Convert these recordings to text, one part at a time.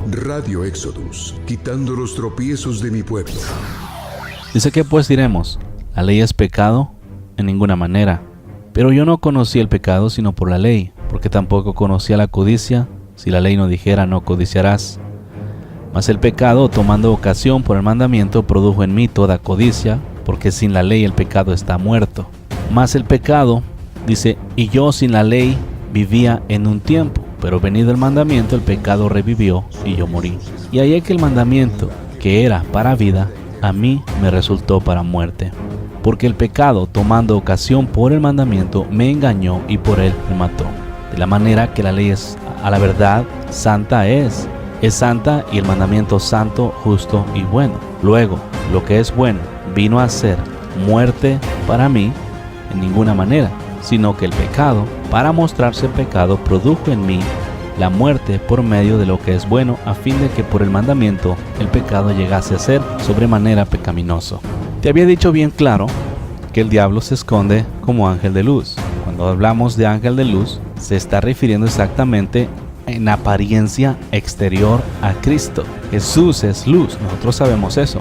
Radio Éxodus, quitando los tropiezos de mi pueblo. Dice: ¿qué pues diremos? ¿La ley es pecado? En ninguna manera. Pero yo no conocí el pecado sino por la ley, porque tampoco conocía la codicia, si la ley no dijera no codiciarás. Mas el pecado, tomando ocasión por el mandamiento, produjo en mí toda codicia, porque sin la ley el pecado está muerto. Mas el pecado, dice, y yo sin la ley vivía en un tiempo, pero venido el mandamiento, el pecado revivió y yo morí. Y hallé que el mandamiento, que era para vida, a mí me resultó para muerte. Porque el pecado, tomando ocasión por el mandamiento, me engañó y por él me mató. De la manera que la ley es, a la verdad, santa es santa, y el mandamiento santo, justo y bueno. Luego, lo que es bueno vino a ser muerte para mí en ninguna manera, sino que el pecado, para mostrarse pecado, produjo en mí la muerte por medio de lo que es bueno, a fin de que por el mandamiento el pecado llegase a ser sobremanera pecaminoso. Te había dicho bien claro que el diablo se esconde como ángel de luz. Cuando hablamos de ángel de luz, se está refiriendo exactamente en apariencia exterior a Cristo. Jesús es luz, nosotros sabemos eso.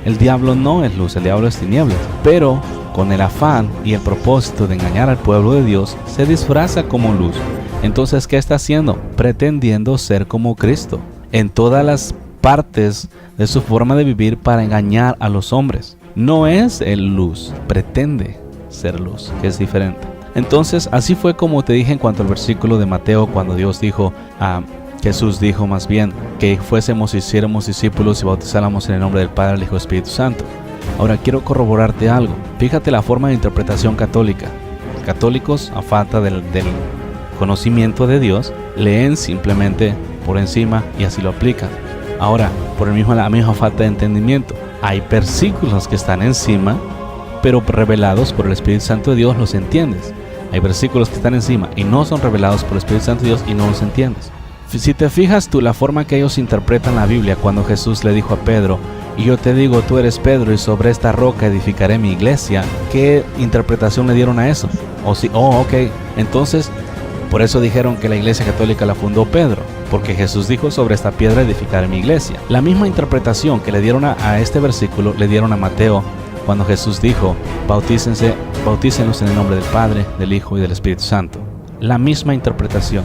El diablo no es luz, el diablo es tinieblas. Pero con el afán y el propósito de engañar al pueblo de Dios, se disfraza como luz. Entonces, ¿qué está haciendo? Pretendiendo ser como Cristo en todas las partes de su forma de vivir para engañar a los hombres. No es el luz, pretende ser luz, que es diferente. Entonces, así fue como te dije en cuanto al versículo de Mateo, cuando Dios dijo, Jesús dijo más bien, que fuésemos y hiciéramos discípulos y bautizáramos en el nombre del Padre, el Hijo y el Espíritu Santo. Ahora quiero corroborarte algo. Fíjate la forma de interpretación católica. Los católicos, a falta del conocimiento de Dios, leen simplemente por encima y así lo aplican. Ahora, por la misma falta de entendimiento, hay versículos que están encima, pero revelados por el Espíritu Santo de Dios los entiendes. Hay versículos que están encima y no son revelados por el Espíritu Santo de Dios y no los entiendes. Si te fijas tú la forma que ellos interpretan la Biblia, cuando Jesús le dijo a Pedro, y yo te digo, tú eres Pedro y sobre esta roca edificaré mi iglesia, ¿qué interpretación le dieron a eso? Ok, entonces por eso dijeron que la iglesia católica la fundó Pedro, porque Jesús dijo, sobre esta piedra edificaré mi iglesia. La misma interpretación que le dieron a este versículo le dieron a Mateo cuando Jesús dijo, bautícenlos en el nombre del Padre, del Hijo y del Espíritu Santo. La misma interpretación.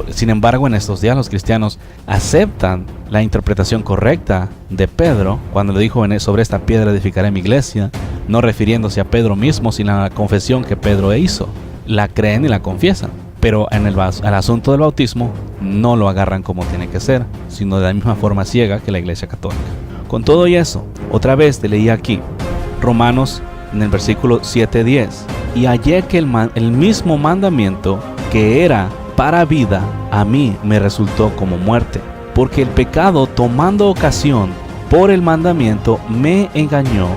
Sin embargo, en estos días los cristianos aceptan la interpretación correcta de Pedro cuando le dijo, sobre esta piedra edificaré mi iglesia, no refiriéndose a Pedro mismo, sino a la confesión que Pedro hizo. La creen y la confiesan, pero en el asunto del bautismo no lo agarran como tiene que ser, sino de la misma forma ciega que la iglesia católica. Con todo y eso, otra vez te leí aquí Romanos en el versículo 7:10, y hallé que el mismo mandamiento que era para vida, a mí me resultó como muerte, porque el pecado, tomando ocasión por el mandamiento, me engañó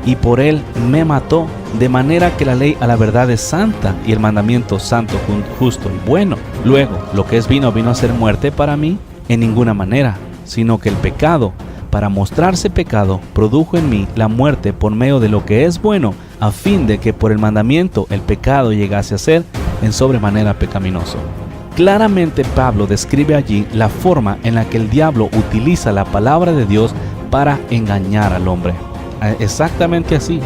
y por él me mató, de manera que la ley a la verdad es santa y el mandamiento santo, justo y bueno. Luego, lo que es vino a ser muerte para mí en ninguna manera, sino que el pecado, para mostrarse pecado, produjo en mí la muerte por medio de lo que es bueno, a fin de que por el mandamiento el pecado llegase a ser en sobremanera pecaminoso. Claramente Pablo describe allí la forma en la que el diablo utiliza la palabra de Dios para engañar al hombre. Exactamente así.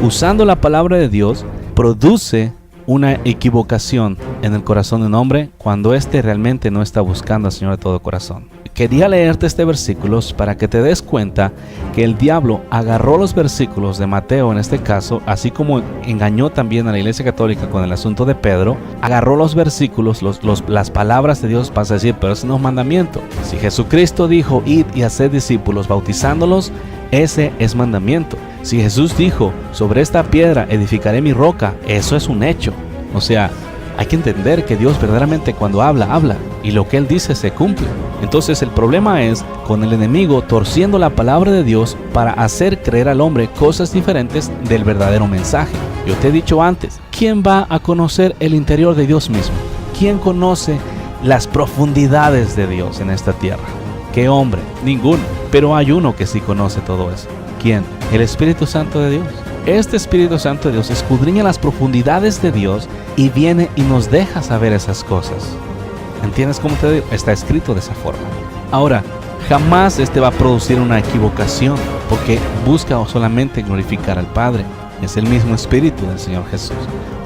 Usando la palabra de Dios, produce una equivocación en el corazón de un hombre cuando éste realmente no está buscando al Señor de todo corazón. Quería leerte este versículo para que te des cuenta que el diablo agarró los versículos de Mateo en este caso, así como engañó también a la iglesia católica con el asunto de Pedro, agarró los versículos, las palabras de Dios para decir, pero ese no es mandamiento. Si Jesucristo dijo, id y haced discípulos bautizándolos, ese es mandamiento. Si Jesús dijo, sobre esta piedra edificaré mi roca, eso es un hecho. O sea, hay que entender que Dios verdaderamente cuando habla, y lo que Él dice se cumple. Entonces el problema es con el enemigo torciendo la palabra de Dios para hacer creer al hombre cosas diferentes del verdadero mensaje. Yo te he dicho antes, ¿quién va a conocer el interior de Dios mismo? ¿Quién conoce las profundidades de Dios en esta tierra? ¿Qué hombre? Ninguno. Pero hay uno que sí conoce todo eso. ¿Quién? El Espíritu Santo de Dios. Este Espíritu Santo de Dios escudriña las profundidades de Dios y viene y nos deja saber esas cosas. ¿Entiendes cómo te digo? Está escrito de esa forma. Ahora, jamás este va a producir una equivocación, porque busca solamente glorificar al Padre. Es el mismo espíritu del Señor Jesús.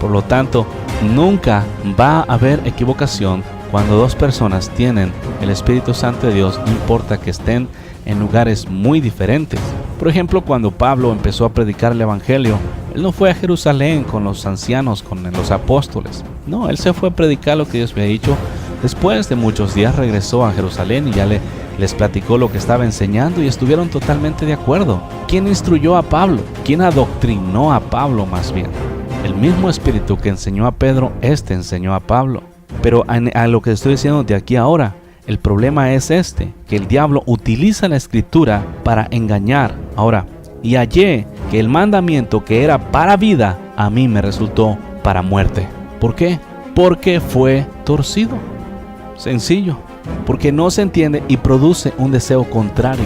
Por lo tanto, nunca va a haber equivocación cuando dos personas tienen el Espíritu Santo de Dios, no importa que estén en lugares muy diferentes. Por ejemplo, cuando Pablo empezó a predicar el Evangelio, él no fue a Jerusalén con los ancianos, con los apóstoles. No, él se fue a predicar lo que Dios había dicho. Después de muchos días regresó a Jerusalén y ya les platicó lo que estaba enseñando y estuvieron totalmente de acuerdo. ¿Quién instruyó a Pablo? ¿Quién adoctrinó a Pablo más bien? El mismo espíritu que enseñó a Pedro, enseñó a Pablo. Pero a lo que estoy diciendo de aquí ahora, el problema es que el diablo utiliza la escritura para engañar. Ahora, y hallé que el mandamiento que era para vida, a mí me resultó para muerte. ¿Por qué? Porque fue torcido. Sencillo. Porque no se entiende y produce un deseo contrario.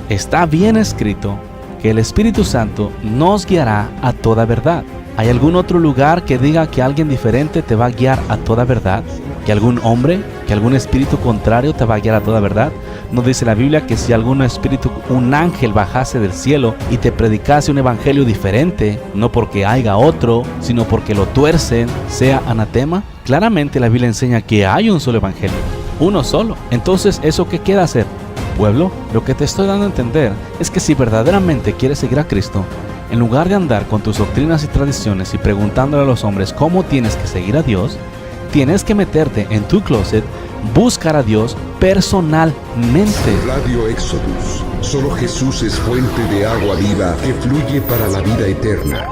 Está bien escrito que el Espíritu Santo nos guiará a toda verdad. ¿Hay algún otro lugar que diga que alguien diferente te va a guiar a toda verdad? ¿Que algún hombre, que algún espíritu contrario te va a guiar a toda verdad? ¿No dice la Biblia que si algún espíritu, un ángel bajase del cielo y te predicase un evangelio diferente, no porque haya otro, sino porque lo tuercen, sea anatema? Claramente la Biblia enseña que hay un solo evangelio, uno solo. Entonces, ¿eso qué queda hacer? Pueblo, lo que te estoy dando a entender es que si verdaderamente quieres seguir a Cristo, en lugar de andar con tus doctrinas y tradiciones y preguntándole a los hombres cómo tienes que seguir a Dios, tienes que meterte en tu closet, buscar a Dios personalmente. Radio Éxodus. Solo Jesús es fuente de agua viva que fluye para la vida eterna.